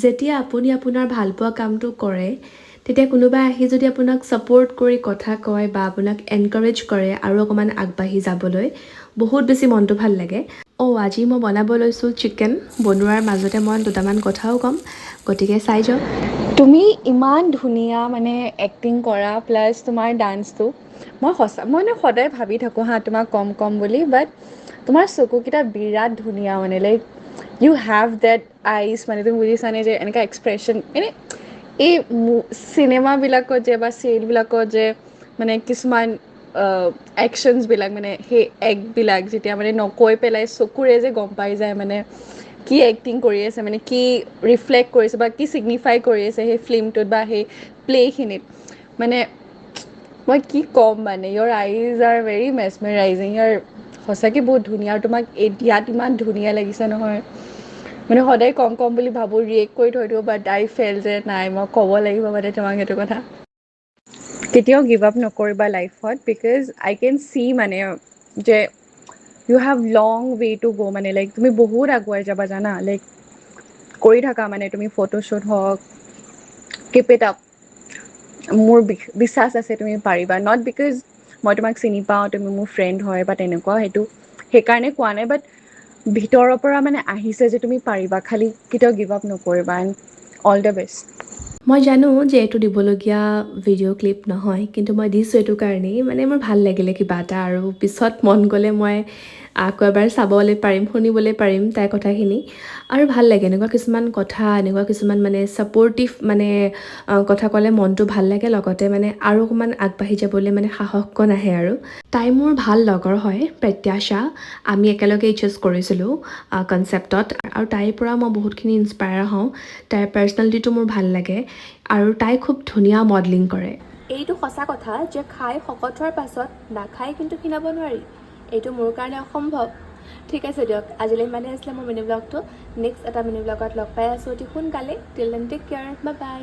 যেতিয়া আপুনি আপোনাৰ ভালপোৱা কামটো কৰে তেতিয়া কোনোবাই আহি যদি আপোনাক ছাপোৰ্ট কৰি কথা কয় বা আপোনাক এনকাৰেজ কৰে আৰু অকণমান আগবাঢ়ি যাবলৈ বহুত বেছি মনটো ভাল লাগে। আজি মই বনাব লৈছোঁ চিকেন। বনোৱাৰ মাজতে মই দুটামান কথাও ক'ম, গতিকে চাই যাওক। তুমি ইমান ধুনীয়া মানে এক্টিং কৰা প্লাছ তোমাৰ ডান্সটো মই সদায় ভাবি থাকোঁ তোমাক কম বুলি, বাট তোমাৰ চকুকেইটা বিৰাট ধুনীয়া মানে লাইক ইউ হেভ ডেট আইজ মানে তুমি বুজিছানে যে এনেকুৱা এক্সপ্ৰেশ্যন এনে এই চিনেমাবিলাকত যে বা চিৰিয়েলবিলাকত যে মানে কিছুমান একশ্যনছবিলাক মানে সেই এক্টবিলাক যেতিয়া মানে নকৈ পেলাই চকুৰে যে গম পাই যায় মানে কি এক্টিং কৰি আছে, মানে কি ৰিফ্লেক্ট কৰিছে বা কি ছিগনিফাই কৰি আছে সেই ফিল্মটোত বা সেই প্লে'খিনিত, মানে মই কি ক'ম মানে ইয়'ৰ আইজ আৰ ভেৰি মেছমেৰাইজিং। সঁচাকৈ বহুত ধুনীয়া আৰু তোমাক ইয়াত ইমান ধুনীয়া লাগিছে নহয়, মানে সদায় কম বুলি ভাবোঁ, ৰিয়েক্ট কৰি থৈ দিওঁ, বাট আই ফেল যে নাই মই ক'ব লাগিব মানে তোমাক সেইটো কথা। কেতিয়াও গিভ আপ নকৰিবা লাইফত, বিকজ আই কেন চি মানে যে you have long way to go' মানে লাইক তুমি বহুত আগুৱাই যাবা জানা, লাইক কৰি থাকা মানে তুমি ফটোশ্বুট হওক, কিপ ইট আপ। মোৰ বিশ্বাস আছে তুমি পাৰিবা, নট বিকজ মই তোমাক চিনি পাওঁ, তুমি মোৰ ফ্ৰেণ্ড হয় বা তেনেকুৱা, সেইটো সেইকাৰণে কোৱা নাই, বাট ভিতৰৰ পৰা মানে আহিছে যে তুমি পাৰিবা, খালি কেতিয়াও গিভ আপ নকৰিবা এণ্ড অল দ্য বেষ্ট। মই জানো যে এইটো দিবলগীয়া ভিডিঅ' ক্লিপ নহয়, কিন্তু মই দিছোঁ এইটো কাৰণেই মানে মোৰ ভাল লাগিলে কিবা এটা, আৰু পিছত মন গ'লে মই আকৌ এবাৰ চাবলৈ পাৰিম, শুনিবলৈ পাৰিম তাইৰ কথাখিনি, আৰু ভাল লাগে এনেকুৱা কিছুমান কথা, এনেকুৱা কিছুমান মানে ছাপৰ্টিভ মানে কথা ক'লে মনটো ভাল লাগে, লগতে মানে আৰু অকণমান আগবাঢ়ি যাবলৈ মানে সাহসকণ আহে। আৰু তাই মোৰ ভাল লগৰ হয়, প্ৰত্যাশা। আমি একেলগে এইচ কৰিছিলোঁ কনচেপ্টত, আৰু তাইৰ পৰা মই বহুতখিনি ইনস্পায়াৰ হওঁ। তাইৰ পাৰ্চনেলিটিটো মোৰ ভাল লাগে, আৰু তাই খুব ধুনীয়া মডেলিং কৰে। এইটো সঁচা কথা যে খাই শকত হোৱাৰ পাছত নাখাই কিন্তু ক্ষীণাব নোৱাৰি, এইটো মোৰ কাৰণে অসম্ভৱ। ঠিক আছে দিয়ক, আজিলৈ ইমানেই আছিলে মোৰ মিনি ব্লগটো। নেক্সট এটা মিনি ব্লগত লগ পাই আছোঁ অতি সোনকালে। Till then take care, bye বাই।